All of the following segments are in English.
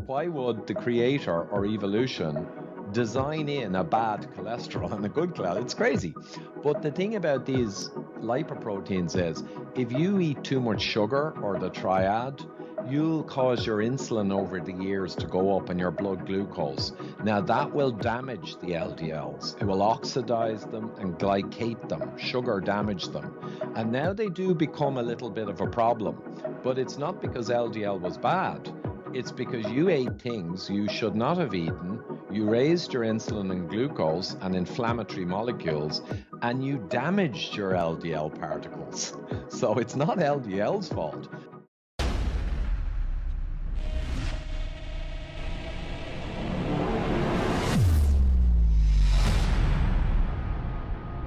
why would the creator or evolution design in a bad cholesterol and a good cholesterol? It's crazy. But the thing about these lipoproteins is if you eat too much sugar or the triad, you'll cause your insulin over the years to go up and your blood glucose. Now that will damage the LDLs. It will oxidize them and glycate them, sugar damage them. And now they do become a little bit of a problem. But it's not because LDL was bad. It's because you ate things you should not have eaten. You raised your insulin and glucose and inflammatory molecules, and you damaged your LDL particles. So it's not LDL's fault.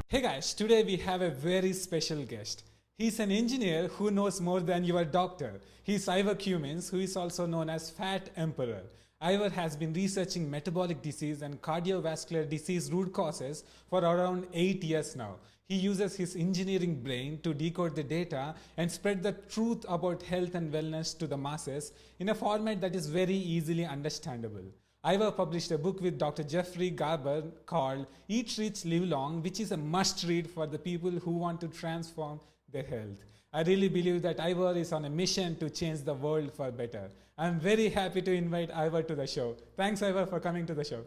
Hey guys, today we have a very special guest. He's an engineer who knows more than your doctor. He's Ivor Cummins, who is also known as Fat Emperor. Ivor has been researching metabolic disease and cardiovascular disease root causes for around 8 years now. He uses his engineering brain to decode the data and spread the truth about health and wellness to the masses in a format that is very easily understandable. Ivor published a book with Dr. Jefferey Garber called Eat Rich, Live Long, which is a must read for the people who want to transform their health. I really believe that Ivor is on a mission to change the world for better. I'm very happy to invite Ivor to the show. Thanks, Ivor, for coming to the show.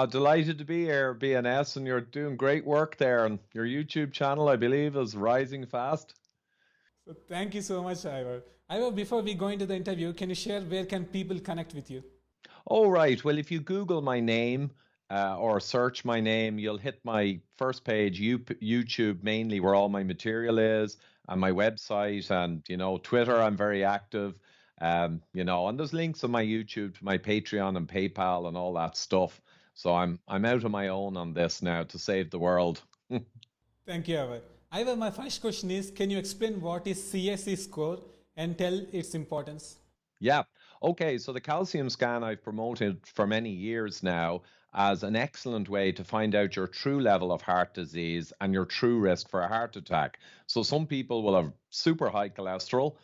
Delighted to be here, BNS, and you're doing great work there. And your YouTube channel, I believe, is rising fast. So thank you so much, Ivor. Ivor, before we go into the interview, can you share where can people connect with you? Oh, right. Well, if you Google my name or search my name, you'll hit my first page, YouTube mainly, where all my material is, and my website, and Twitter. I'm very active, and there's links on my YouTube to my Patreon and PayPal and all that stuff. So I'm out on my own on this now to save the world. Thank you, Ivor. Ivor, my first question is, can you explain what is CSE score and tell its importance? Yeah. Okay. So the calcium scan I've promoted for many years now as an excellent way to find out your true level of heart disease and your true risk for a heart attack. So some people will have super high cholesterol,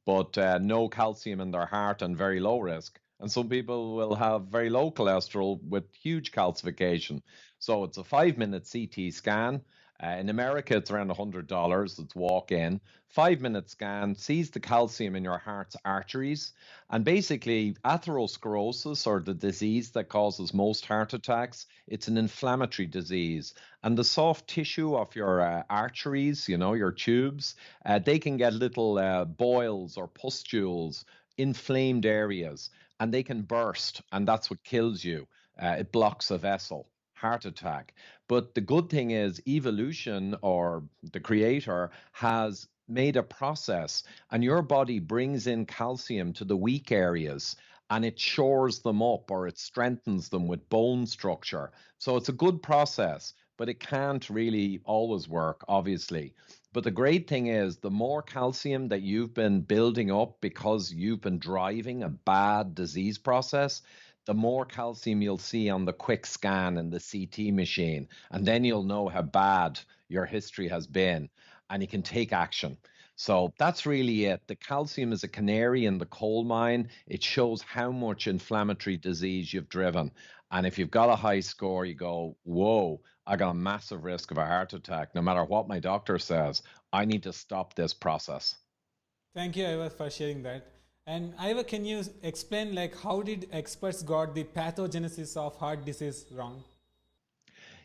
but no calcium in their heart and very low risk. And some people will have very low cholesterol with huge calcification. So it's a 5-minute CT scan. In America, it's around $100. It's walk-in. 5-minute scan sees the calcium in your heart's arteries. And basically, atherosclerosis, or the disease that causes most heart attacks, it's an inflammatory disease. And the soft tissue of your arteries, your tubes, they can get little boils or pustules, inflamed areas, and they can burst, and that's what kills you. It blocks a vessel. Heart attack. But the good thing is evolution, or the creator, has made a process, and your body brings in calcium to the weak areas and it shores them up, or it strengthens them with bone structure. So it's a good process, but it can't really always work, obviously. But the great thing is the more calcium that you've been building up because you've been driving a bad disease process, the more calcium you'll see on the quick scan in the CT machine. And then you'll know how bad your history has been, and you can take action. So that's really it. The calcium is a canary in the coal mine. It shows how much inflammatory disease you've driven. And if you've got a high score, you go, whoa, I got a massive risk of a heart attack. No matter what my doctor says, I need to stop this process. Thank you, Ivor, for sharing that. And Ivor, can you explain how did experts got the pathogenesis of heart disease wrong?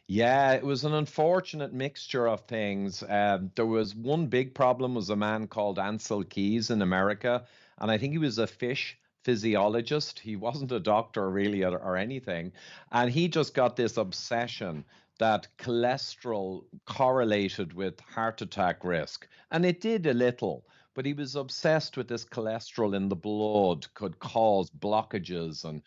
Yeah, it was an unfortunate mixture of things. There was one big problem, was a man called Ansel Keys in America, and I think he was a fish physiologist. He wasn't a doctor really, or anything, and he just got this obsession that cholesterol correlated with heart attack risk, and it did a little. But he was obsessed with this cholesterol in the blood could cause blockages and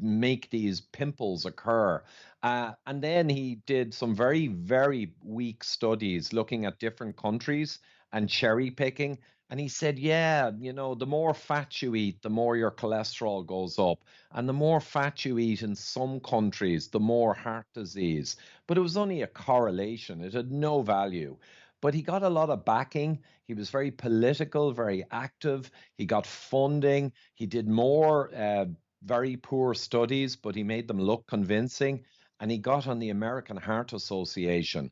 make these pimples occur. And then he did some very, very weak studies looking at different countries and cherry picking. And he said, yeah, the more fat you eat, the more your cholesterol goes up. And the more fat you eat in some countries, the more heart disease. But it was only a correlation. It had no value. But he got a lot of backing. He was very political, very active. He got funding. He did more very poor studies, but he made them look convincing. And he got on the American Heart Association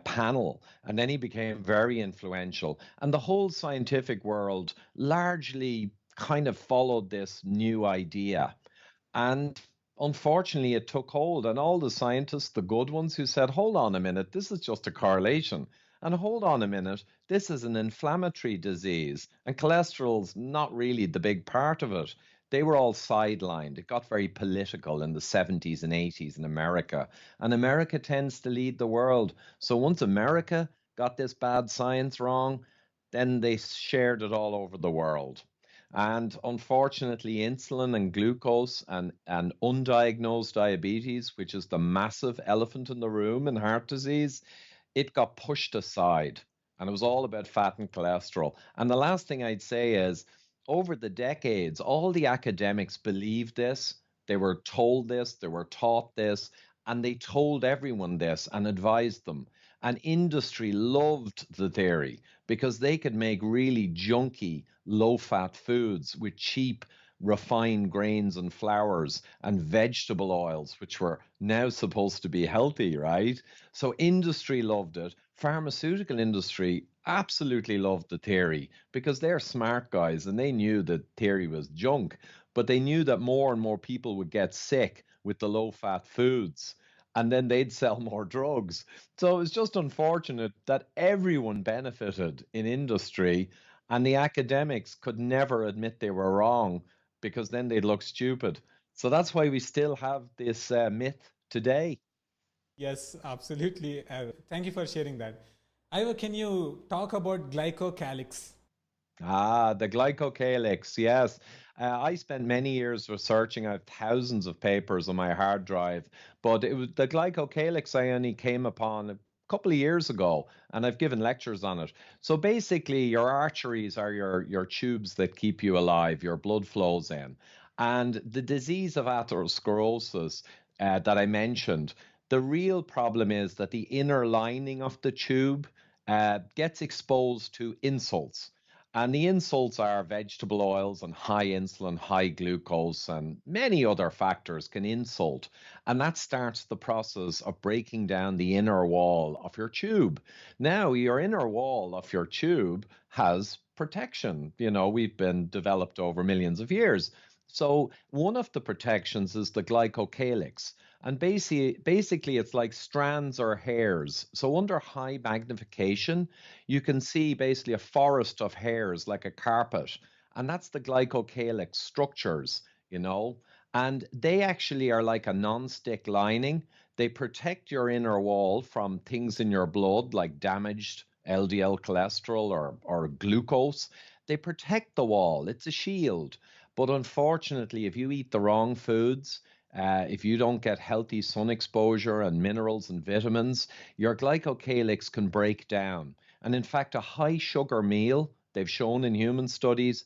panel, and then he became very influential. And the whole scientific world largely kind of followed this new idea. And unfortunately, it took hold, and all the scientists, the good ones, who said, hold on a minute, this is just a correlation. And hold on a minute, this is an inflammatory disease, and cholesterol's not really the big part of it. They were all sidelined. It got very political in the 70s and 80s in America. And America tends to lead the world. So once America got this bad science wrong, then they shared it all over the world. And unfortunately, insulin and glucose and undiagnosed diabetes, which is the massive elephant in the room in heart disease, it got pushed aside. And it was all about fat and cholesterol. And the last thing I'd say is over the decades, all the academics believed this. They were told this, they were taught this, and they told everyone this and advised them. And industry loved the theory because they could make really junky, low fat foods with cheap, refined grains and flours and vegetable oils, which were now supposed to be healthy, right? So industry loved it. Pharmaceutical industry absolutely loved the theory because they're smart guys and they knew that theory was junk, but they knew that more and more people would get sick with the low fat foods and then they'd sell more drugs. So it was just unfortunate that everyone benefited in industry and the academics could never admit they were wrong because then they'd look stupid. So that's why we still have this myth today. Yes, absolutely. Thank you for sharing that. Ivor, can you talk about glycocalyx? Ah, the Glycocalyx, yes. I spent many years researching. I have thousands of papers on my hard drive, but it was the Glycocalyx I only came upon a couple of years ago, and I've given lectures on it. So basically, your arteries are your tubes that keep you alive, your blood flows in. And the disease of atherosclerosis that I mentioned, the real problem is that the inner lining of the tube gets exposed to insults. And the insults are vegetable oils and high insulin, high glucose, and many other factors can insult. And that starts the process of breaking down the inner wall of your tube. Now, your inner wall of your tube has protection. You know, we've been developed over millions of years. So, one of the protections is the glycocalyx. And basically, it's like strands or hairs. So, under high magnification, you can see basically a forest of hairs like a carpet. And that's the glycocalyx structures, you know. And they actually are like a non-stick lining. They protect your inner wall from things in your blood like damaged LDL cholesterol or glucose. They protect the wall. It's a shield. But unfortunately, if you eat the wrong foods, if you don't get healthy sun exposure and minerals and vitamins, your glycocalyx can break down. And in fact, a high sugar meal, they've shown in human studies,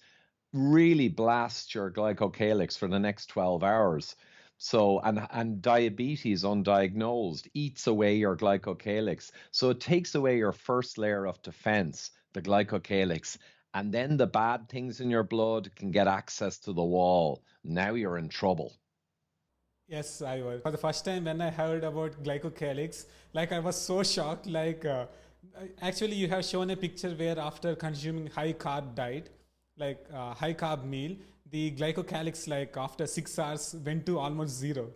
really blasts your glycocalyx for the next 12 hours. So, and diabetes undiagnosed eats away your glycocalyx. So it takes away your first layer of defense, the glycocalyx. And then the bad things in your blood can get access to the wall. Now you're in trouble. Yes, I was. For the first time when I heard about glycocalyx, like I was so shocked. Actually, you have shown a picture where after consuming high carb diet, high carb meal, the glycocalyx, like after 6 hours, went to almost zero.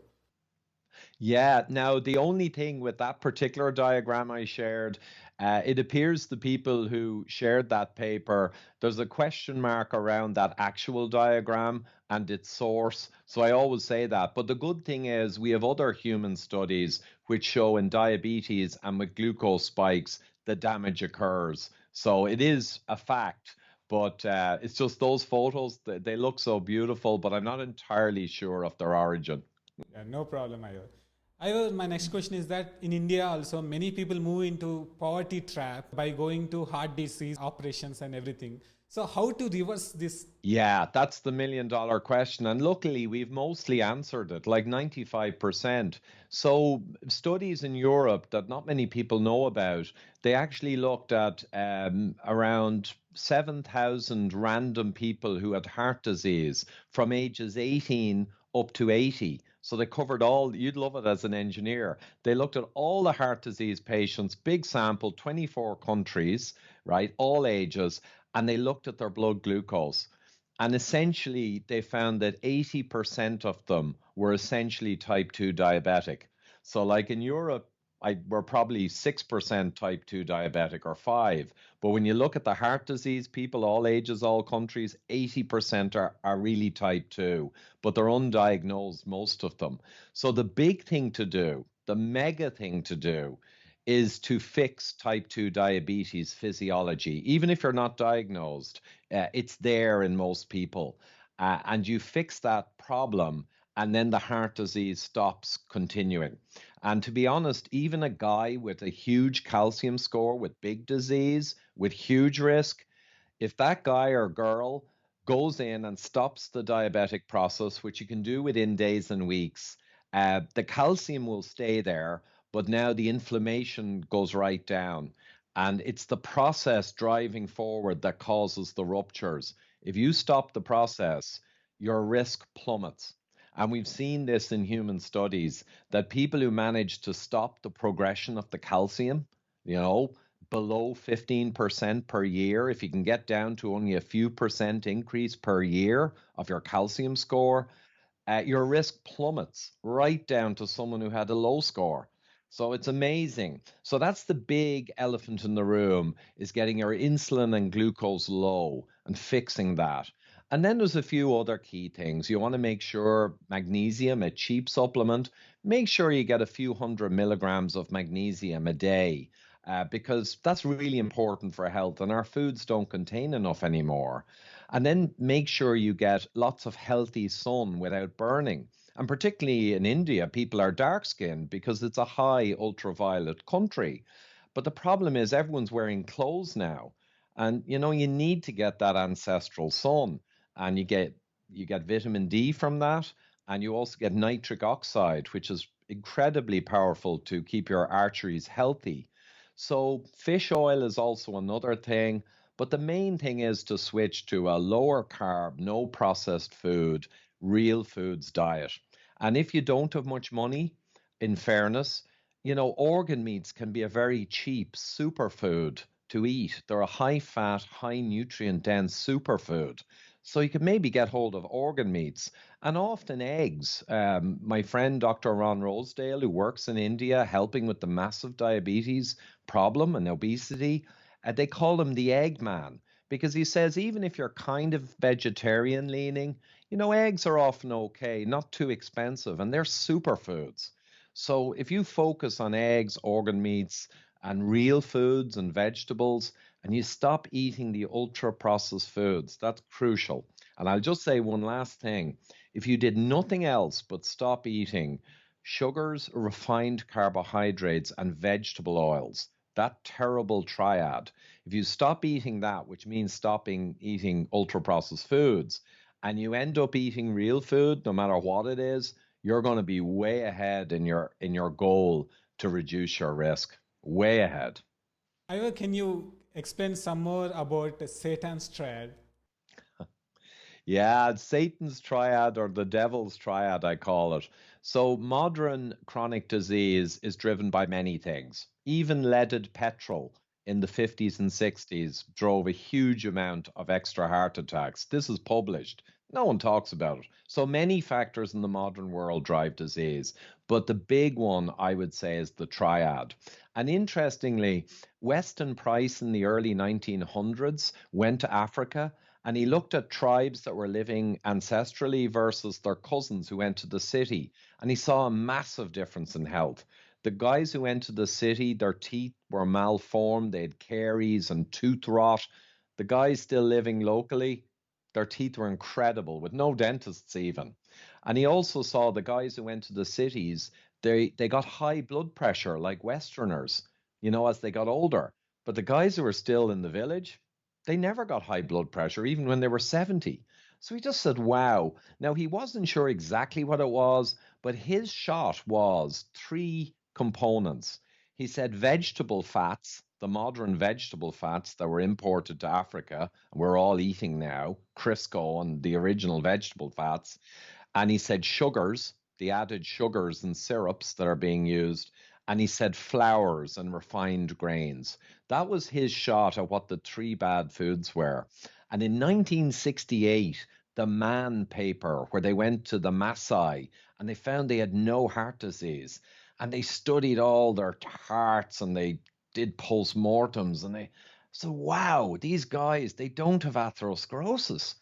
Yeah, now the only thing with that particular diagram I shared, it appears the people who shared that paper, there's a question mark around that actual diagram and its source. So I always say that. But the good thing is we have other human studies which show in diabetes and with glucose spikes, the damage occurs. So it is a fact. But it's just those photos, they look so beautiful, but I'm not entirely sure of their origin. Yeah, no problem, Ivor. My next question is that in India also many people move into poverty trap by going to heart disease operations and everything. So how to reverse this? Yeah, that's the $1 million question. And luckily, we've mostly answered it, like 95%. So, studies in Europe that not many people know about, they actually looked at around 7,000 random people who had heart disease from ages 18 up to 80. So they covered all, you'd love it as an engineer. They looked at all the heart disease patients, big sample, 24 countries, right, all ages, and they looked at their blood glucose. And essentially, they found that 80% of them were essentially type 2 diabetic. So, like in Europe, we're probably 6% type 2 diabetic or 5. But when you look at the heart disease people, all ages, all countries, 80% are really type 2, but they're undiagnosed, most of them. So, the big thing to do, the mega thing to do, is to fix type 2 diabetes physiology. Even if you're not diagnosed, it's there in most people. And you fix that problem, and then the heart disease stops continuing. And to be honest, even a guy with a huge calcium score, with big disease, with huge risk, if that guy or girl goes in and stops the diabetic process, which you can do within days and weeks, the calcium will stay there, but now the inflammation goes right down. And it's the process driving forward that causes the ruptures. If you stop the process, your risk plummets. And we've seen this in human studies that people who manage to stop the progression of the calcium, you know, below 15% per year, if you can get down to only a few percent increase per year of your calcium score, your risk plummets right down to someone who had a low score. So it's amazing. So that's the big elephant in the room, is getting your insulin and glucose low and fixing that. And then there's a few other key things. You want to make sure magnesium, a cheap supplement, make sure you get a few 100 milligrams of magnesium a day, because that's really important for health, and our foods don't contain enough anymore. And then make sure you get lots of healthy sun without burning. And particularly in India, people are dark skinned because it's a high ultraviolet country. But the problem is everyone's wearing clothes now. And you need to get that ancestral sun. And you get vitamin D from that. And you also get nitric oxide, which is incredibly powerful to keep your arteries healthy. So fish oil is also another thing. But the main thing is to switch to a lower carb, no processed food, real foods diet. And if you don't have much money, in fairness, organ meats can be a very cheap superfood to eat. They're a high fat, high nutrient dense superfood. So you can maybe get hold of organ meats and often eggs. My friend Dr. Ron Rosedale, who works in India helping with the massive diabetes problem and obesity, they call him the egg man because he says even if you're kind of vegetarian leaning, eggs are often okay, not too expensive, and they're superfoods. So if you focus on eggs, organ meats, and real foods and vegetables, and you stop eating the ultra processed foods, that's crucial. And I'll just say one last thing. If you did nothing else but stop eating sugars, refined carbohydrates, and vegetable oils, that terrible triad, if you stop eating that, which means stopping eating ultra processed foods, and you end up eating real food, no matter what it is, you're going to be way ahead in your goal to reduce your risk. Way ahead. Ivor, can you explain some more about Satan's triad? Yeah, Satan's triad, or the devil's triad, I call it. So, modern chronic disease is driven by many things. Even leaded petrol in the 50s and 60s drove a huge amount of extra heart attacks. This is published. No one talks about it. So, many factors in the modern world drive disease. But the big one, I would say, is the triad. And interestingly, Weston Price in the early 1900s went to Africa and he looked at tribes that were living ancestrally versus their cousins who went to the city. And he saw a massive difference in health. The guys who went to the city, their teeth were malformed, they had caries and tooth rot. The guys still living locally, their teeth were incredible, with no dentists even. And he also saw the guys who went to the cities, they got high blood pressure like Westerners, as they got older. But the guys who were still in the village, they never got high blood pressure, even when they were 70. So he just said, wow. Now, he wasn't sure exactly what it was, but his shot was three components. He said vegetable fats, the modern vegetable fats that were imported to Africa, and we're all eating now, Crisco and the original vegetable fats. And he said sugars, the added sugars and syrups that are being used. And he said flours and refined grains. That was his shot at what the three bad foods were. And in 1968, the Man paper, where they went to the Maasai and they found they had no heart disease. And they studied all their hearts and they did postmortems. And they said, wow, these guys, they don't have atherosclerosis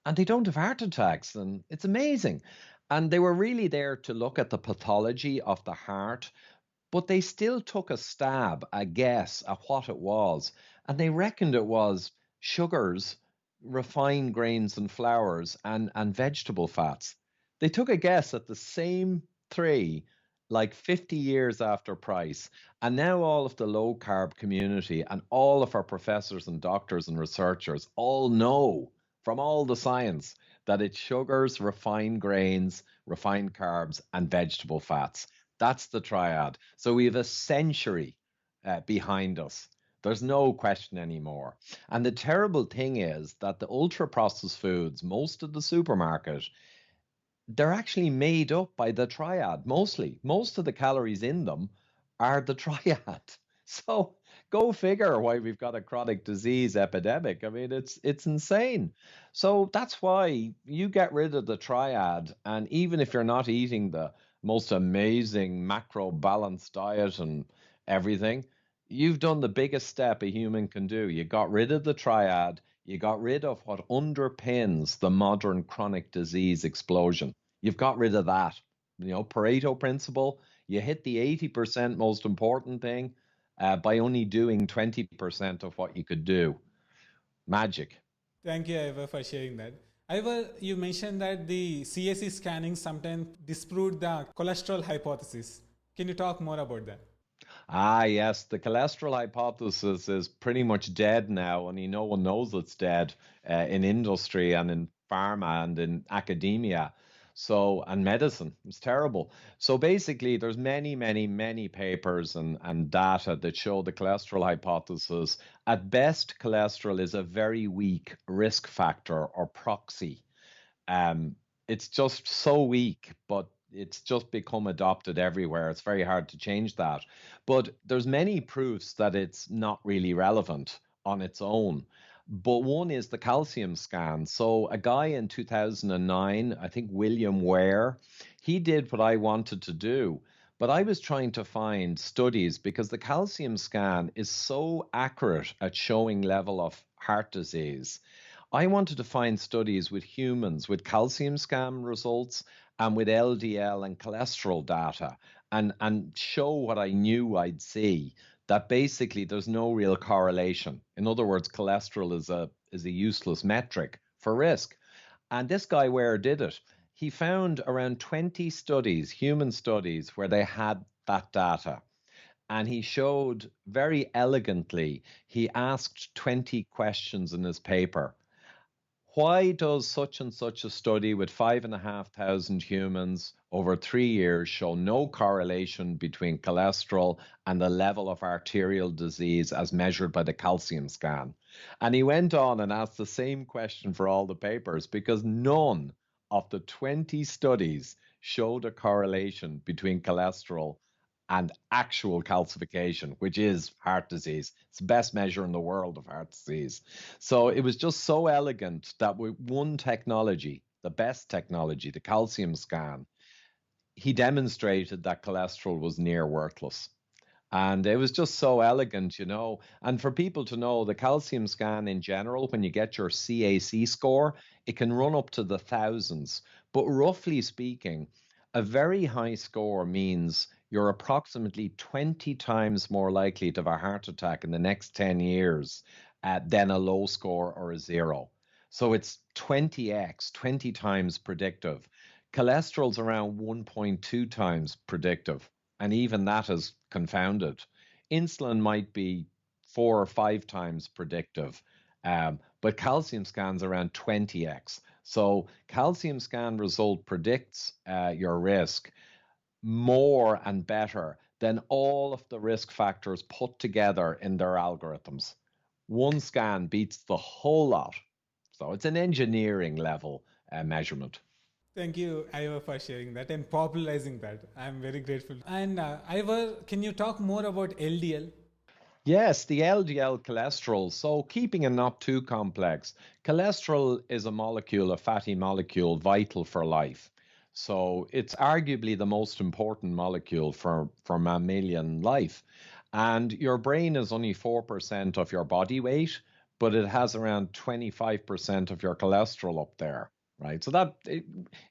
and they don't have heart attacks, and it's amazing. And they were really there to look at the pathology of the heart, but they still took a stab, a guess at what it was, and they reckoned it was sugars, refined grains and flours, and vegetable fats. They took a guess at the same three like 50 years after Price. And now all of the low carb community and all of our professors and doctors and researchers all know from all the science that it's sugars, refined grains, refined carbs, and vegetable fats. That's the triad. So we have a century behind us. There's no question anymore. And the terrible thing is that the ultra processed foods, most of the supermarket, they're actually made up by the triad mostly. Most of the calories in them are the triad. So go figure why we've got a chronic disease epidemic. I mean, it's insane. So that's why you get rid of the triad, and even if you're not eating the most amazing macro balanced diet and everything, you've done the biggest step a human can do. You got rid of the triad, you got rid of what underpins the modern chronic disease explosion. You've got rid of that. Pareto principle, you hit the 80% most important thing by only doing 20% of what you could do. Magic. Thank you, Ivor, for sharing that. Ivor, you mentioned that the CAC scanning sometimes disproved the cholesterol hypothesis. Can you talk more about that? Ah, yes, the cholesterol hypothesis is pretty much dead now, and no one knows it's dead in industry and in pharma and in academia. So, and medicine, it's terrible. So basically, there's many, many, many papers and data that show the cholesterol hypothesis. At best, cholesterol is a very weak risk factor or proxy. It's just so weak, but it's just become adopted everywhere. It's very hard to change that. But there's many proofs that it's not really relevant on its own. But one is the calcium scan. So a guy in 2009, I think William Ware, he did what I wanted to do. But I was trying to find studies because the calcium scan is so accurate at showing level of heart disease. I wanted to find studies with humans with calcium scan results and with LDL and cholesterol data and show what I knew I'd see, that basically there's no real correlation. In other words, cholesterol is a useless metric for risk. And this guy Ware did it. He found around 20 studies, human studies, where they had that data. And he showed very elegantly, he asked 20 questions in his paper. Why does such and such a study with 5,500 humans over 3 years show no correlation between cholesterol and the level of arterial disease as measured by the calcium scan? And he went on and asked the same question for all the papers because none of the 20 studies showed a correlation between cholesterol and actual calcification, which is heart disease. It's the best measure in the world of heart disease. So it was just so elegant that with one technology, the best technology, the calcium scan, he demonstrated that cholesterol was near worthless. And it was just so elegant. And for people to know, the calcium scan in general, when you get your CAC score, it can run up to the thousands. But roughly speaking, a very high score means you're approximately 20 times more likely to have a heart attack in the next 10 years than a low score or a zero. So it's 20x, 20 times predictive. Cholesterol's around 1.2 times predictive, and even that is confounded. Insulin might be 4 or 5 times predictive, but calcium scans around 20x. So calcium scan result predicts your risk more and better than all of the risk factors put together in their algorithms. One scan beats the whole lot. So it's an engineering level measurement. Thank you, Ivor, for sharing that and popularizing that. I'm very grateful. And Ivor, can you talk more about LDL? Yes, the LDL cholesterol. So keeping it not too complex, cholesterol is a molecule, a fatty molecule, vital for life. So it's arguably the most important molecule for mammalian life. And your brain is only 4% of your body weight, but it has around 25% of your cholesterol up there, right? So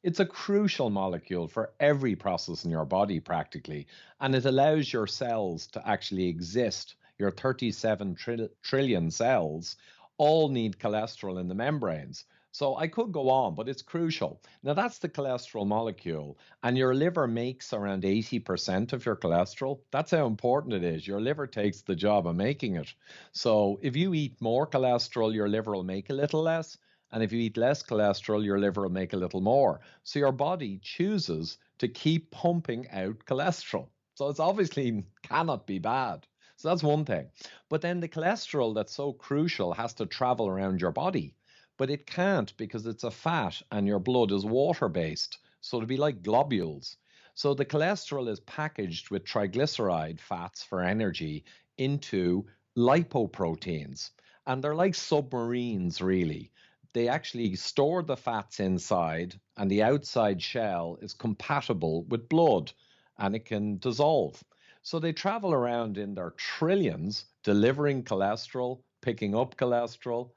it's a crucial molecule for every process in your body practically, and it allows your cells to actually exist. Your 37 trillion cells all need cholesterol in the membranes. So I could go on, but it's crucial. Now, that's the cholesterol molecule, and your liver makes around 80% of your cholesterol. That's how important it is. Your liver takes the job of making it. So if you eat more cholesterol, your liver will make a little less. And if you eat less cholesterol, your liver will make a little more. So your body chooses to keep pumping out cholesterol. So it's obviously cannot be bad. So that's one thing. But then the cholesterol that's so crucial has to travel around your body. But it can't because it's a fat and your blood is water based. So it'd be like globules. So the cholesterol is packaged with triglyceride fats for energy into lipoproteins. And they're like submarines, really. They actually store the fats inside, and the outside shell is compatible with blood and it can dissolve. So they travel around in their trillions, delivering cholesterol, picking up cholesterol,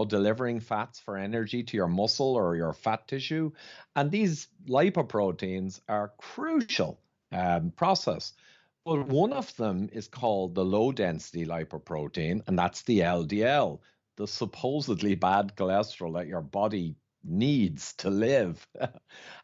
delivering fats for energy to your muscle or your fat tissue. And these lipoproteins are crucial process. But one of them is called the low density lipoprotein, and that's the LDL, the supposedly bad cholesterol that your body needs to live.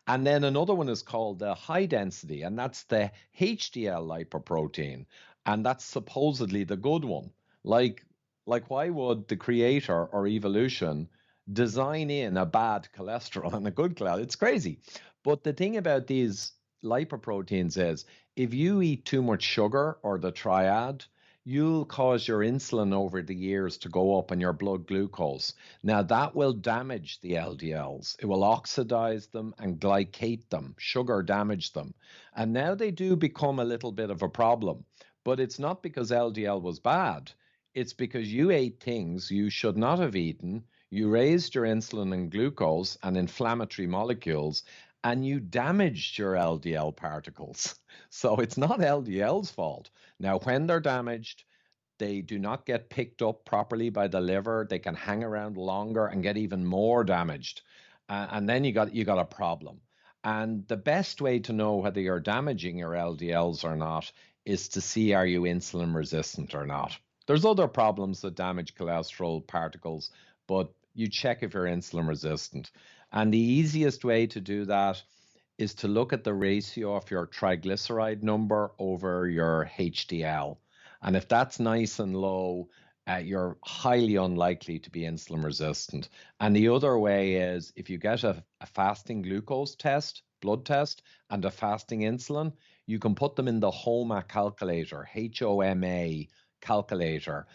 And then another one is called the high density, and that's the HDL lipoprotein, and that's supposedly the good one. Like, like why would the creator or evolution design in a bad cholesterol and a good cholesterol? It's crazy. But the thing about these lipoproteins is if you eat too much sugar or the triad, you'll cause your insulin over the years to go up and your blood glucose. Now, that will damage the LDLs. It will oxidize them and glycate them. Sugar damage them. And now they do become a little bit of a problem. But it's not because LDL was bad. It's because you ate things you should not have eaten. You raised your insulin and glucose and inflammatory molecules, and you damaged your LDL particles. So it's not LDL's fault. Now, when they're damaged, they do not get picked up properly by the liver. They can hang around longer and get even more damaged. And then you got a problem. And the best way to know whether you're damaging your LDLs or not is to see are you insulin resistant or not. There's other problems that damage cholesterol particles, but you check if you're insulin resistant. And the easiest way to do that is to look at the ratio of your triglyceride number over your HDL. And if that's nice and low, you're highly unlikely to be insulin resistant. And the other way is if you get a fasting glucose test, blood test, and a fasting insulin, you can put them in the HOMA calculator, HOMA calculator.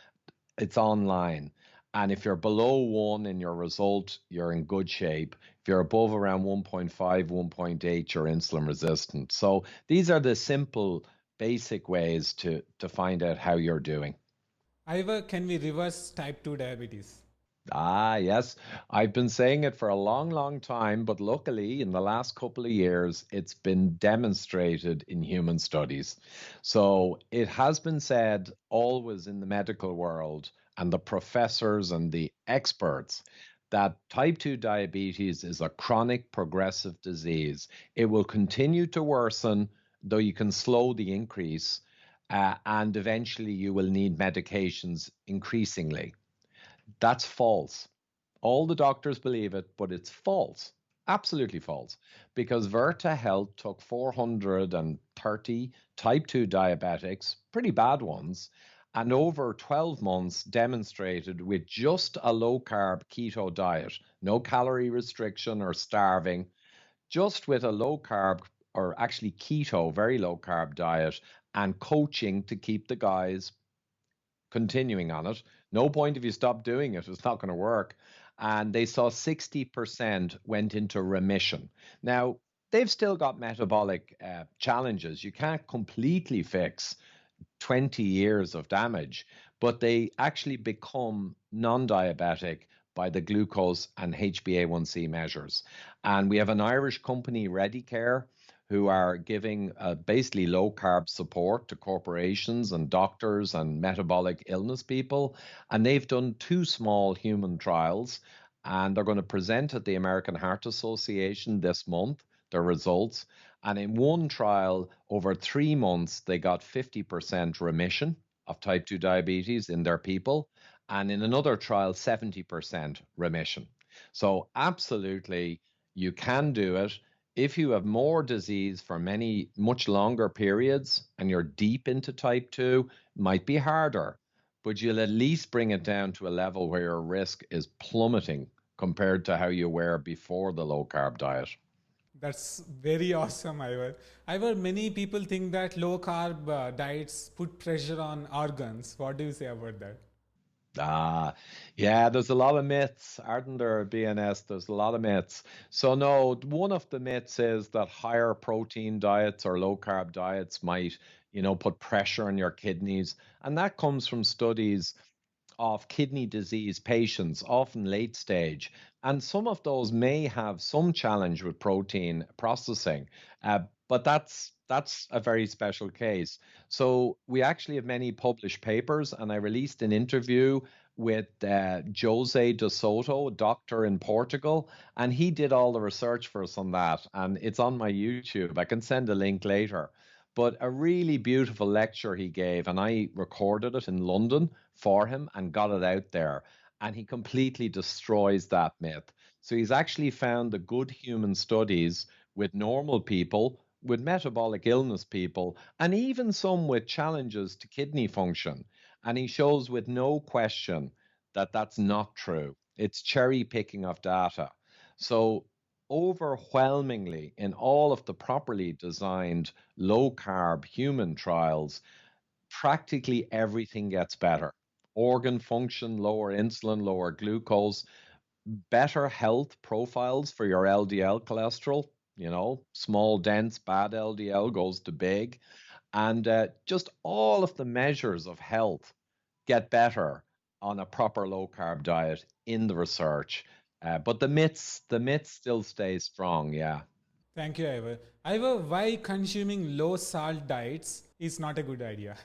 It's online. And if you're below 1 in your result, you're in good shape. If you're above around 1.5, 1.8, you're insulin resistant. So these are the simple, basic ways to find out how you're doing. Ivor, can we reverse type 2 diabetes? Ah, yes. I've been saying it for a long, long time, but luckily in the last couple of years, it's been demonstrated in human studies. So it has been said always in the medical world and the professors and the experts that type 2 diabetes is a chronic progressive disease. It will continue to worsen, though you can slow the increase, and eventually you will need medications increasingly. That's false. All the doctors believe it, but it's false. Absolutely false. Because Virta Health took 430 type 2 diabetics, pretty bad ones, and over 12 months demonstrated with just a low carb keto diet, no calorie restriction or starving, just with a low carb or actually keto, very low carb diet and coaching to keep the guys continuing on it. No point if you stop doing it, it's not going to work. And they saw 60% went into remission. Now, they've still got metabolic challenges. You can't completely fix 20 years of damage, but they actually become non diabetic by the glucose and HbA1c measures. And we have an Irish company, Readycare, who are giving basically low carb support to corporations and doctors and metabolic illness people. And they've done two small human trials, and they're going to present at the American Heart Association this month their results. And in one trial, over 3 months, they got 50% remission of type 2 diabetes in their people. And in another trial, 70% remission. So, absolutely, you can do it. If you have more disease for much longer periods and you're deep into type 2, it might be harder, but you'll at least bring it down to a level where your risk is plummeting compared to how you were before the low carb diet. That's very awesome, Ivor. Ivor, many people think that low carb diets put pressure on organs. What do you say about that? Ah, yeah, there's a lot of myths, aren't there, BNS? There's a lot of myths. So, no, one of the myths is that higher protein diets or low carb diets might, put pressure on your kidneys. And that comes from studies of kidney disease patients, often late stage. And some of those may have some challenge with protein processing, but that's a very special case. So we actually have many published papers, and I released an interview with Jose de Soto, a doctor in Portugal, and he did all the research for us on that. And it's on my YouTube. I can send a link later. But a really beautiful lecture he gave, and I recorded it in London for him and got it out there. And he completely destroys that myth. So he's actually found the good human studies with normal people, with metabolic illness people, and even some with challenges to kidney function. And he shows with no question that that's not true. It's cherry picking of data. So overwhelmingly, in all of the properly designed low carb human trials, practically everything gets better. Organ function, lower insulin, lower glucose, better health profiles for your LDL cholesterol. Small, dense, bad LDL goes to big. And just all of the measures of health get better on a proper low carb diet in the research. But the myths still stay strong. Yeah. Thank you, Ivor. Ivor, why consuming low salt diets is not a good idea?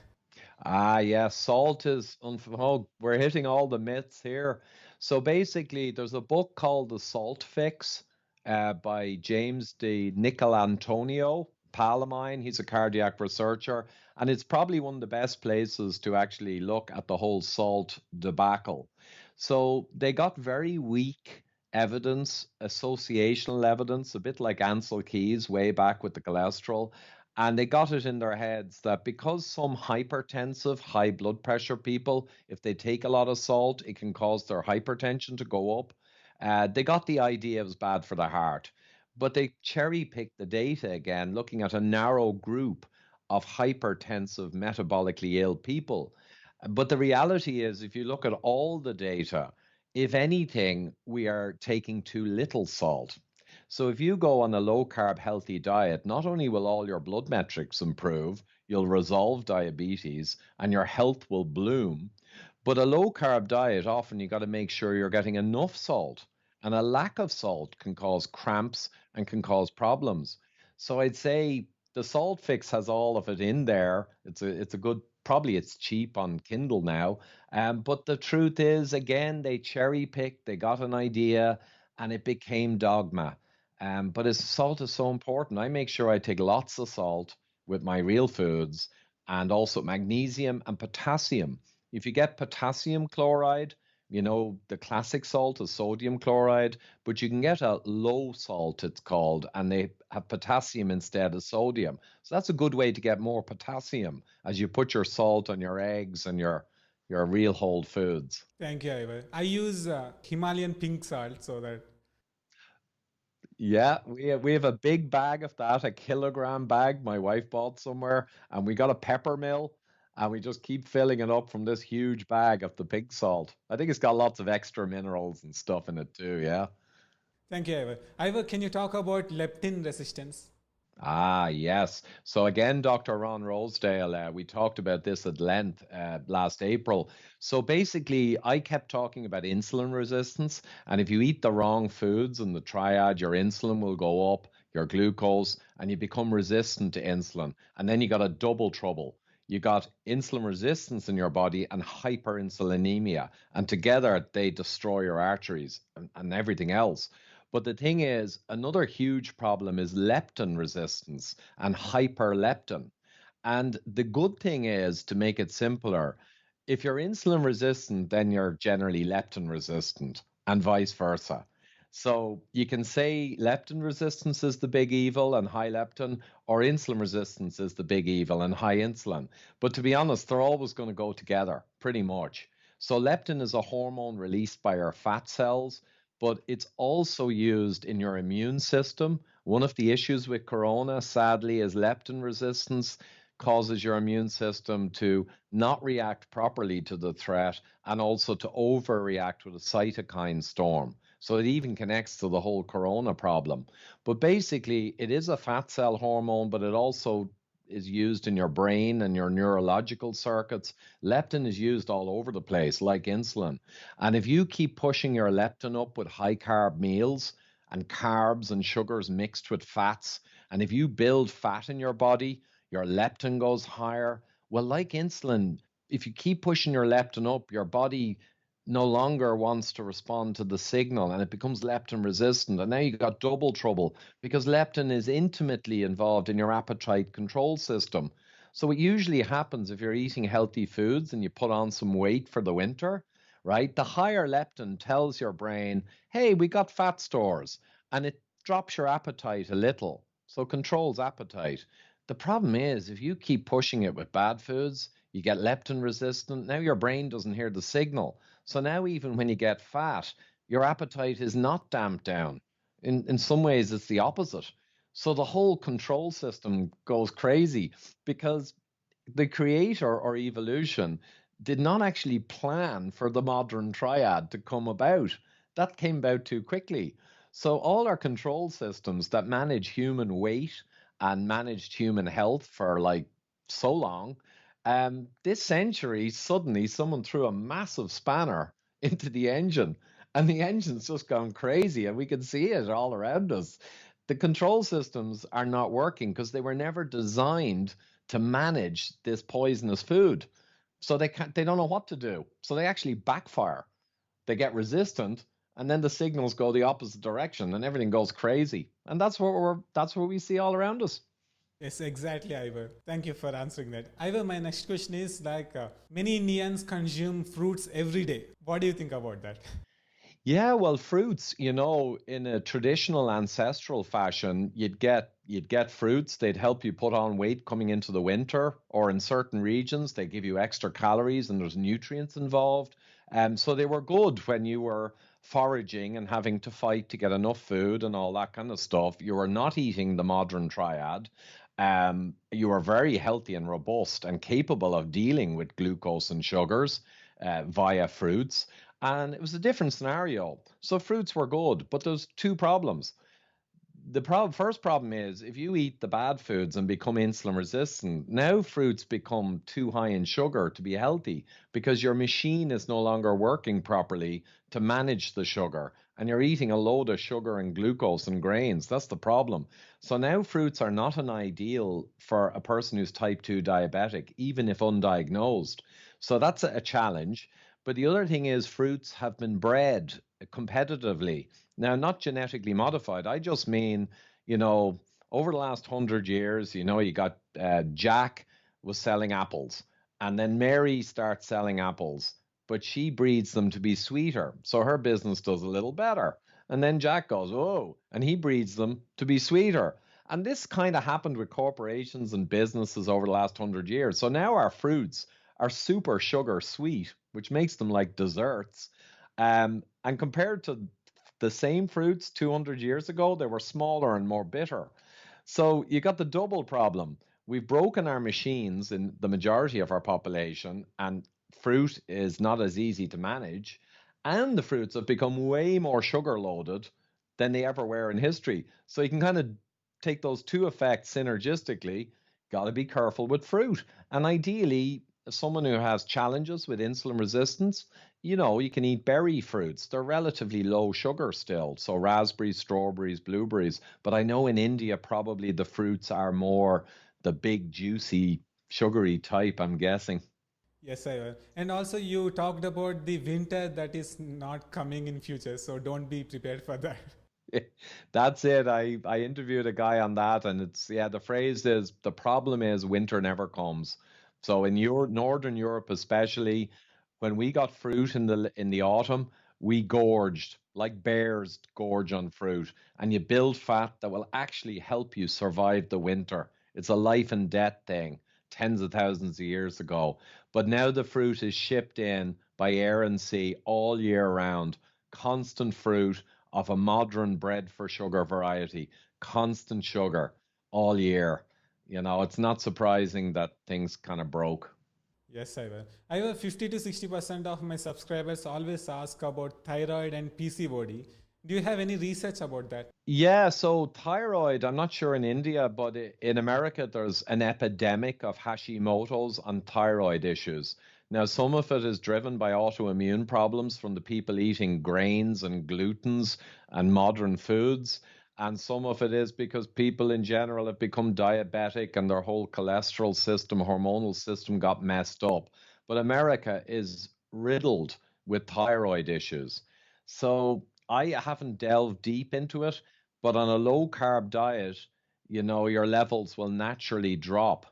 Yeah, salt is, oh, we're hitting all the myths here. So basically, there's a book called The Salt Fix by James de Nicolantonio Palamine. He's a cardiac researcher, and it's probably one of the best places to actually look at the whole salt debacle. So they got very weak evidence, associational evidence, a bit like Ansel Keys way back with the cholesterol. And they got it in their heads that because some hypertensive, high blood pressure people, if they take a lot of salt, it can cause their hypertension to go up. They got the idea it was bad for the heart. But they cherry picked the data again, looking at a narrow group of hypertensive, metabolically ill people. But the reality is, if you look at all the data, if anything, we are taking too little salt. So if you go on a low carb healthy diet, not only will all your blood metrics improve, you'll resolve diabetes and your health will bloom. But a low carb diet, often you got to make sure you're getting enough salt. And a lack of salt can cause cramps and can cause problems. So I'd say the salt fix has all of it in there. It's a good, probably it's cheap on Kindle now. But the truth is, again, they cherry picked, they got an idea, and it became dogma. But salt is so important. I make sure I take lots of salt with my real foods, and also magnesium and potassium. If you get potassium chloride, The classic salt is sodium chloride, but you can get a low salt, it's called, and they have potassium instead of sodium. So that's a good way to get more potassium as you put your salt on your eggs and your real whole foods. Thank you, Ivor. I use Himalayan pink salt so that. Yeah, we have a big bag of that, a kilogram bag my wife bought somewhere, and we got a pepper mill, and we just keep filling it up from this huge bag of the pig salt. I think it's got lots of extra minerals and stuff in it too, yeah. Thank you, Ivor. Ivor, can you talk about leptin resistance? Ah, yes. So again, Dr. Ron Rosedale, we talked about this at length last April. So basically, I kept talking about insulin resistance, and if you eat the wrong foods in the triad, your insulin will go up, your glucose, and you become resistant to insulin. And then you got a double trouble. You got insulin resistance in your body and hyperinsulinemia, and together they destroy your arteries and everything else. But the thing is, another huge problem is leptin resistance and hyperleptin. And the good thing is, to make it simpler, if you're insulin resistant, then you're generally leptin resistant, and vice versa. So you can say leptin resistance is the big evil and high leptin, or insulin resistance is the big evil and high insulin. But to be honest, they're always going to go together pretty much. So leptin is a hormone released by our fat cells, but it's also used in your immune system. One of the issues with corona, sadly, is leptin resistance causes your immune system to not react properly to the threat and also to overreact with a cytokine storm. So it even connects to the whole corona problem. But basically, it is a fat cell hormone, but it also is used in your brain and your neurological circuits. Leptin is used all over the place, like insulin. And if you keep pushing your leptin up with high carb meals and carbs and sugars mixed with fats, and if you build fat in your body, your leptin goes higher. Well, like insulin, if you keep pushing your leptin up, your body no longer wants to respond to the signal and it becomes leptin resistant. And now you got double trouble because leptin is intimately involved in your appetite control system. So what usually happens if you're eating healthy foods and you put on some weight for the winter, right? The higher leptin tells your brain, hey, we got fat stores, and it drops your appetite a little. So controls appetite. The problem is if you keep pushing it with bad foods, you get leptin resistant. Now your brain doesn't hear the signal. So now even when you get fat, your appetite is not damped down. In some ways, it's the opposite. So the whole control system goes crazy because the creator or evolution did not actually plan for the modern triad to come about. That came about too quickly. So all our control systems that manage human weight and managed human health for like so long, this century suddenly someone threw a massive spanner into the engine, and the engine's just gone crazy, and we can see it all around us. The control systems are not working because they were never designed to manage this poisonous food. So they don't know what to do. So they actually backfire. They get resistant, and then the signals go the opposite direction and everything goes crazy. And that's what we see all around us. Yes, exactly, Ivor. Thank you for answering that. Ivor, my next question is like many Indians consume fruits every day. What do you think about that? Yeah, well, fruits, in a traditional ancestral fashion, you'd get fruits. They'd help you put on weight coming into the winter, or in certain regions, they give you extra calories and there's nutrients involved. So they were good when you were foraging and having to fight to get enough food and all that kind of stuff. You were not eating the modern triad. You were very healthy and robust and capable of dealing with glucose and sugars via fruits. And it was a different scenario. So fruits were good, but there's two problems. First problem is if you eat the bad foods and become insulin resistant, now fruits become too high in sugar to be healthy because your machine is no longer working properly to manage the sugar. And you're eating a load of sugar and glucose and grains. That's the problem. So now fruits are not an ideal for a person who's type 2 diabetic, even if undiagnosed. So that's a challenge. But the other thing is fruits have been bred competitively. Now, not genetically modified. I just mean, you know, over the last 100 years, you got Jack was selling apples, and then Mary starts selling apples. but she breeds them to be sweeter. So her business does a little better. And then Jack goes, oh, and he breeds them to be sweeter. And this kind of happened with corporations and businesses over the last 100 years. So now our fruits are super sugar sweet, which makes them like desserts. And compared to the same fruits 200 years ago, they were smaller and more bitter. So you got the double problem. We've broken our machines in the majority of our population, and fruit is not as easy to manage. And the fruits have become way more sugar loaded than they ever were in history. So you can kind of take those two effects synergistically. Got to be careful with fruit. And ideally, someone who has challenges with insulin resistance, you can eat berry fruits. They're relatively low sugar still. So raspberries, strawberries, blueberries. But I know in India, probably the fruits are more the big, juicy, sugary type, I'm guessing. Yes, I will. And also, you talked about the winter that is not coming in future, so don't be prepared for that. That's it. I interviewed a guy on that, and it's yeah. The phrase is the problem is winter never comes. So in your Northern Europe, especially, when we got fruit in the autumn, we gorged like bears gorge on fruit, and you build fat that will actually help you survive the winter. It's a life and death thing, tens of thousands of years ago. But now the fruit is shipped in by air and sea all year round, constant fruit of a modern bread for sugar variety, constant sugar all year. It's not surprising that things kind of broke. Yes, I will. I have 50 to 60% of my subscribers always ask about thyroid and PCOD. Do you have any research about that? Yeah, so thyroid, I'm not sure in India, but in America, there's an epidemic of Hashimoto's and thyroid issues. Now, some of it is driven by autoimmune problems from the people eating grains and glutens and modern foods. And some of it is because people in general have become diabetic and their whole cholesterol system, hormonal system got messed up. But America is riddled with thyroid issues. So I haven't delved deep into it, but on a low carb diet, your levels will naturally drop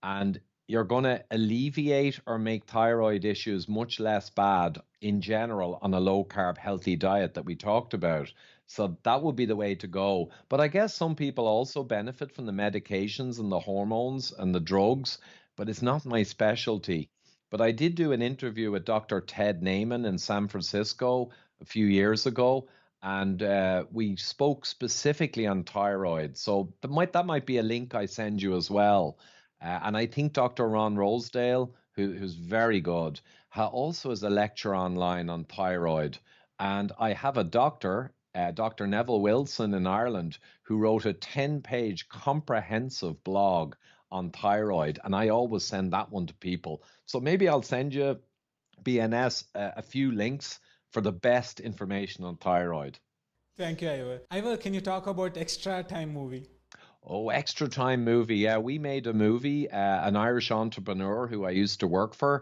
and you're going to alleviate or make thyroid issues much less bad in general on a low carb healthy diet that we talked about. So that would be the way to go. But I guess some people also benefit from the medications and the hormones and the drugs, but it's not my specialty. But I did do an interview with Dr. Ted Naiman in San Francisco a few years ago, and we spoke specifically on thyroid. So that might be a link I send you as well. And I think Dr. Ron Rosedale, who's very good, also has a lecture online on thyroid. And I have a doctor, Dr. Neville Wilson in Ireland, who wrote a 10-page comprehensive blog on thyroid. And I always send that one to people. So maybe I'll send you, BNS, a few links for the best information on thyroid. Thank you, Ivor. Ivor, can you talk about Extra Time movie? Oh, Extra Time movie. Yeah, we made a movie. An Irish entrepreneur who I used to work for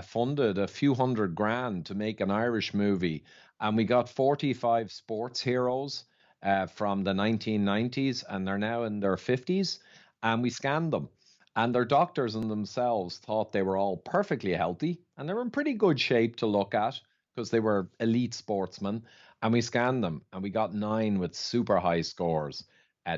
funded a few $100,000 to make an Irish movie. And we got 45 sports heroes from the 1990s, and they're now in their 50s. And we scanned them. And their doctors and themselves thought they were all perfectly healthy and they were in pretty good shape to look at because they were elite sportsmen. And we scanned them and we got 9 with super high scores.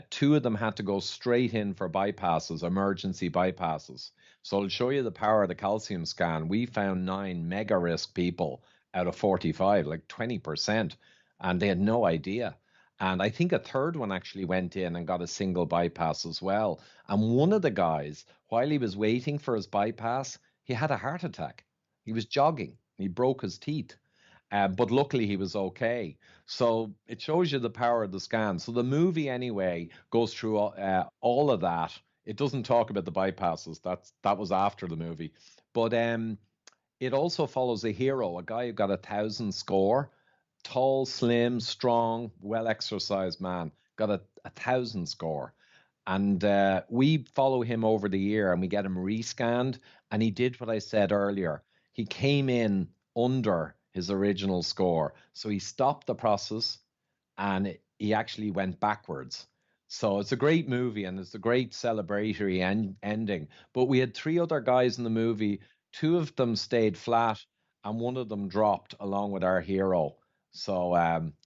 2 of them had to go straight in for bypasses, emergency bypasses. So I'll show you the power of the calcium scan. We found 9 mega risk people out of 45, like 20%, and they had no idea. And I think a third one actually went in and got a single bypass as well. And one of the guys, while he was waiting for his bypass, he had a heart attack. He was jogging. He broke his teeth. But luckily he was okay. So it shows you the power of the scan. So the movie anyway goes through all of that. It doesn't talk about the bypasses. That was after the movie. But it also follows a hero, a guy who got 1,000 score, tall, slim, strong, well exercised man, got a 1,000 score. And we follow him over the year and we get him rescanned. And he did what I said earlier. He came in under his original score. So he stopped the process and he actually went backwards. So it's a great movie and it's a great celebratory ending. But we had 3 other guys in the movie. 2 of them stayed flat and one of them dropped along with our hero. So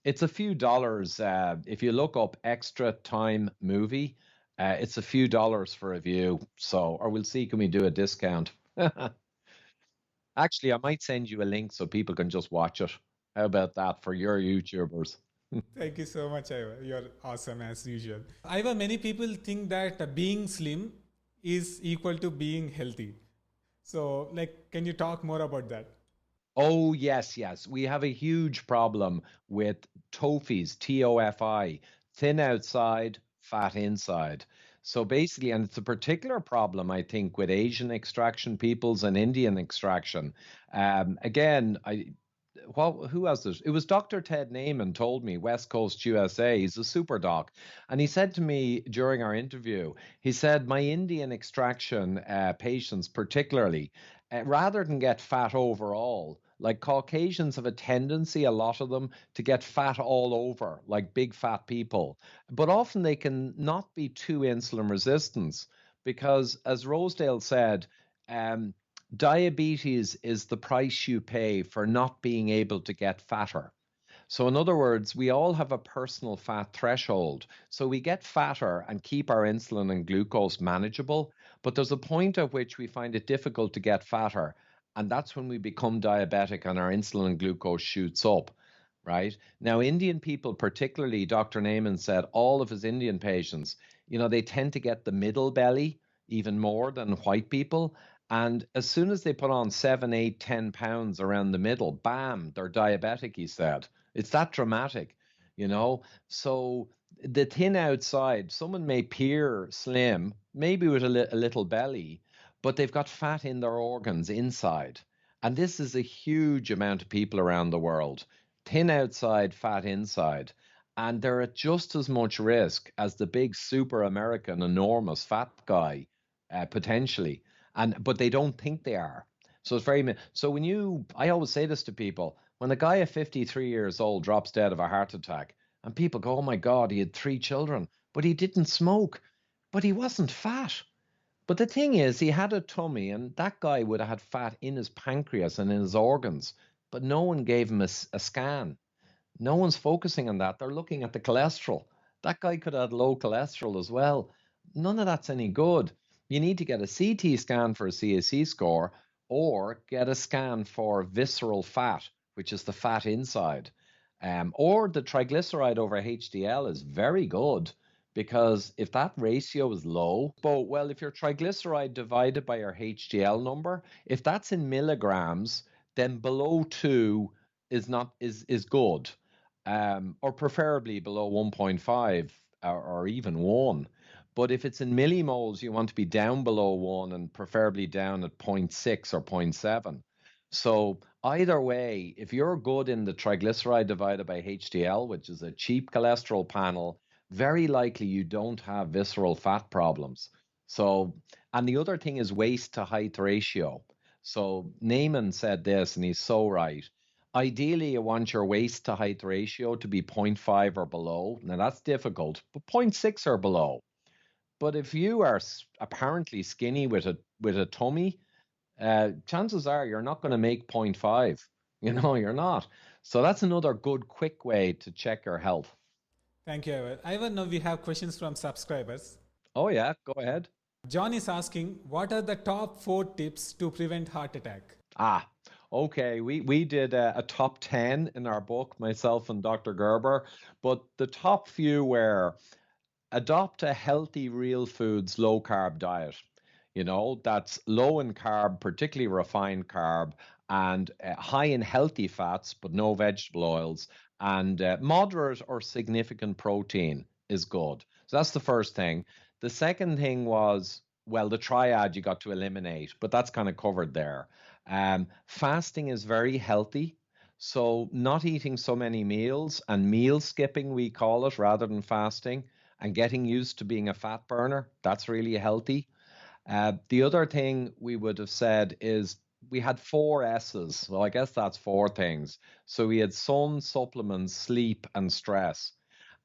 it's a few dollars. If you look up extra time movie, it's a few dollars for a view. So, or we'll see, can we do a discount? Actually, I might send you a link so people can just watch it. How about that for your YouTubers? Thank you so much, Ivor. You're awesome as usual. Ivor, many people think that being slim is equal to being healthy. So, like, can you talk more about that? Oh, yes, yes. We have a huge problem with TOFIs, TOFI, thin outside, fat inside. So basically, and it's a particular problem, I think, with Asian extraction peoples and Indian extraction. Again, who has this? It was Dr. Ted Naiman told me, West Coast USA. He's a super doc. And he said to me during our interview, he said, my Indian extraction patients, particularly, rather than get fat overall, like Caucasians have a tendency, a lot of them, to get fat all over, like big fat people. But often they can not be too insulin resistant because, as Rosedale said, um, diabetes is the price you pay for not being able to get fatter. So, in other words, we all have a personal fat threshold. So, we get fatter and keep our insulin and glucose manageable. But there's a point at which we find it difficult to get fatter. And that's when we become diabetic and our insulin and glucose shoots up, right? Now, Indian people, particularly, Dr. Naiman said all of his Indian patients, they tend to get the middle belly even more than white people. And as soon as they put on 7, 8, 10 pounds around the middle, bam, they're diabetic, he said. It's that dramatic, you know? So the thin outside, someone may appear slim, maybe with a little belly, but they've got fat in their organs inside. And this is a huge amount of people around the world. Thin outside, fat inside. And they're at just as much risk as the big super American enormous fat guy, potentially. But they don't think they are. So it's very so I always say this to people, when a guy at 53 years old drops dead of a heart attack, and people go, oh my God, he had 3 children, but he didn't smoke, but he wasn't fat. But the thing is, he had a tummy, and that guy would have had fat in his pancreas and in his organs, but no one gave him a scan. No one's focusing on that. They're looking at the cholesterol. That guy could have had low cholesterol as well. None of that's any good. You need to get a CT scan for a CAC score or get a scan for visceral fat, which is the fat inside. Or the triglyceride over HDL is very good because if that ratio is low, well, if your triglyceride divided by your HDL number, if that's in milligrams, then below 2 is good, or preferably below 1.5 or even 1. But if it's in millimoles, you want to be down below 1 and preferably down at zero point 0.6 or zero point 0.7. So either way, if you're good in the triglyceride divided by HDL, which is a cheap cholesterol panel, very likely you don't have visceral fat problems. So, and the other thing is waist to height ratio. So Naaman said this, and he's so right. Ideally, you want your waist to height ratio to be 0.5 or below. Now that's difficult, but 0.6 or below. But if you are apparently skinny with a tummy, chances are you're not going to make zero point 0.5. You're not. So that's another good, quick way to check your health. Thank you, Ivor. Ivor, now we have questions from subscribers. Oh, yeah, go ahead. John is asking, what are the top 4 tips to prevent heart attack? Ah, okay. We did a top 10 in our book, myself and Dr. Gerber, but the top few were adopt a healthy, real foods, low carb diet. That's low in carb, particularly refined carb, and high in healthy fats, but no vegetable oils, and moderate or significant protein is good. So that's the first thing. The second thing was, well, the triad you got to eliminate, but that's kind of covered there. Fasting is very healthy. So not eating so many meals and meal skipping, we call it, rather than fasting, and getting used to being a fat burner, that's really healthy. The other thing we would have said is we had 4 S's. Well, I guess that's 4 things. So we had sun, supplements, sleep, and stress.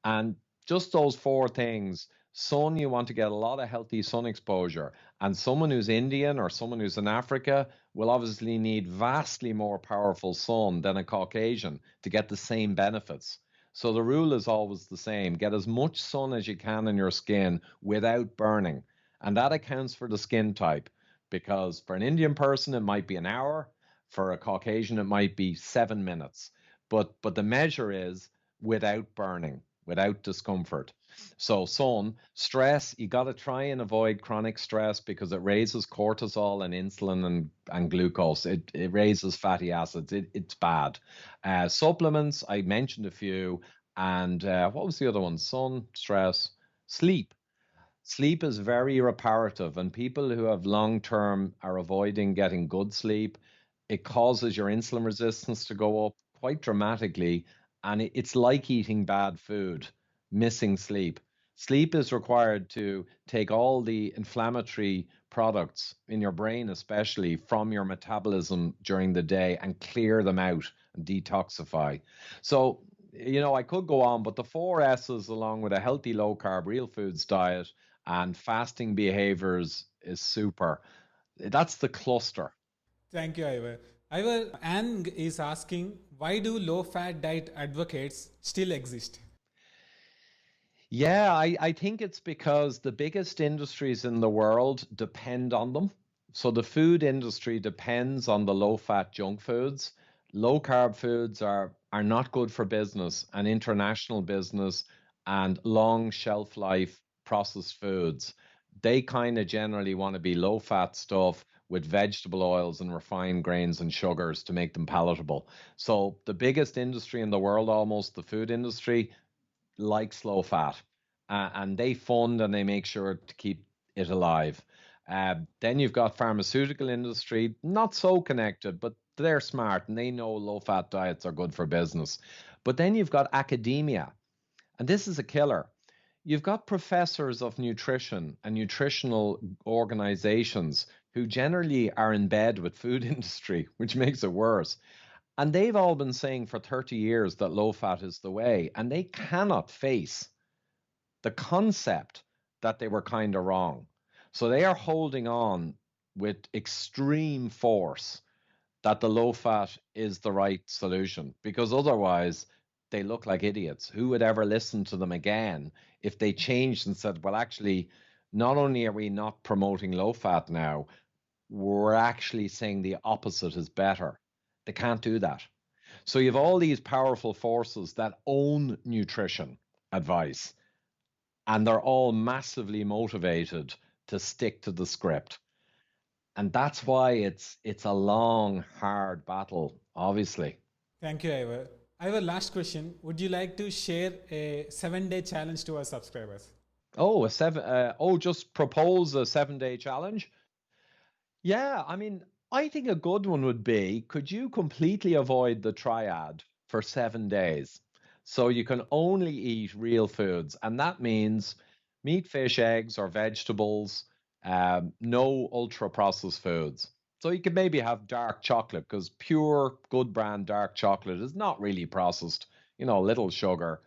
And just those 4 things. Sun, you want to get a lot of healthy sun exposure. And someone who's Indian or someone who's in Africa will obviously need vastly more powerful sun than a Caucasian to get the same benefits. So the rule is always the same. Get as much sun as you can in your skin without burning. And that accounts for the skin type because for an Indian person, it might be an hour. For a Caucasian, it might be 7 minutes. But the measure is without burning, without discomfort. So, sun, stress, you got to try and avoid chronic stress because it raises cortisol and insulin and glucose. It raises fatty acids. It's bad. Supplements, I mentioned a few. And what was the other one? Sun, stress, sleep. Sleep is very reparative, and people who have long term are avoiding getting good sleep. It causes your insulin resistance to go up quite dramatically, and it's like eating bad food, missing sleep. Sleep is required to take all the inflammatory products in your brain, especially from your metabolism during the day, and clear them out and detoxify. So, I could go on, but the four S's, along with a healthy low carb, real foods diet, and fasting behaviors is super. That's the cluster. Thank you, Ivor. Ivor, Anne is asking, why do low-fat diet advocates still exist? Yeah, I think it's because the biggest industries in the world depend on them. So the food industry depends on the low-fat junk foods. Low-carb foods are not good for business and international business and long shelf life processed foods. They kind of generally want to be low-fat stuff with vegetable oils and refined grains and sugars to make them palatable. So the biggest industry in the world, almost the food industry, likes low fat, and they fund and they make sure to keep it alive. Then you've got pharmaceutical industry, not so connected, but they're smart and they know low fat diets are good for business. But then you've got academia, and this is a killer. You've got professors of nutrition and nutritional organizations who generally are in bed with food industry, which makes it worse. And they've all been saying for 30 years that low fat is the way, and they cannot face the concept that they were kind of wrong. So they are holding on with extreme force that the low fat is the right solution because otherwise they look like idiots. Who would ever listen to them again if they changed and said, well, actually, not only are we not promoting low fat now, we're actually saying the opposite is better. They can't do that. So you have all these powerful forces that own nutrition advice, and they're all massively motivated to stick to the script. And that's why it's a long, hard battle, obviously. Thank you, Ivor. Ivor, last question. Would you like to share a 7-day challenge to our subscribers? Oh, just propose a 7-day challenge. Yeah, I mean, I think a good one would be, could you completely avoid the triad for 7 days? So you can only eat real foods, and that means meat, fish, eggs, or vegetables, no ultra processed foods. So you could maybe have dark chocolate because pure good brand dark chocolate is not really processed, little sugar.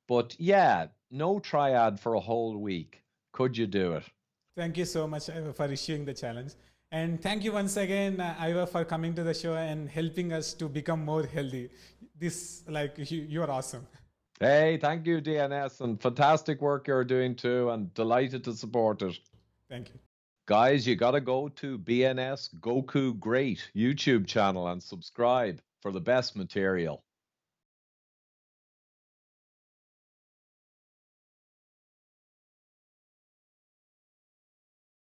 But yeah, no triad for a whole week. Could you do it? Thank you so much, Ivor, for issuing the challenge. And thank you once again, Ivor, for coming to the show and helping us to become more healthy. You're awesome. Hey, thank you, DNS, and fantastic work you're doing too, and delighted to support it. Thank you. Guys, you got to go to BNS Goku Great YouTube channel and subscribe for the best material.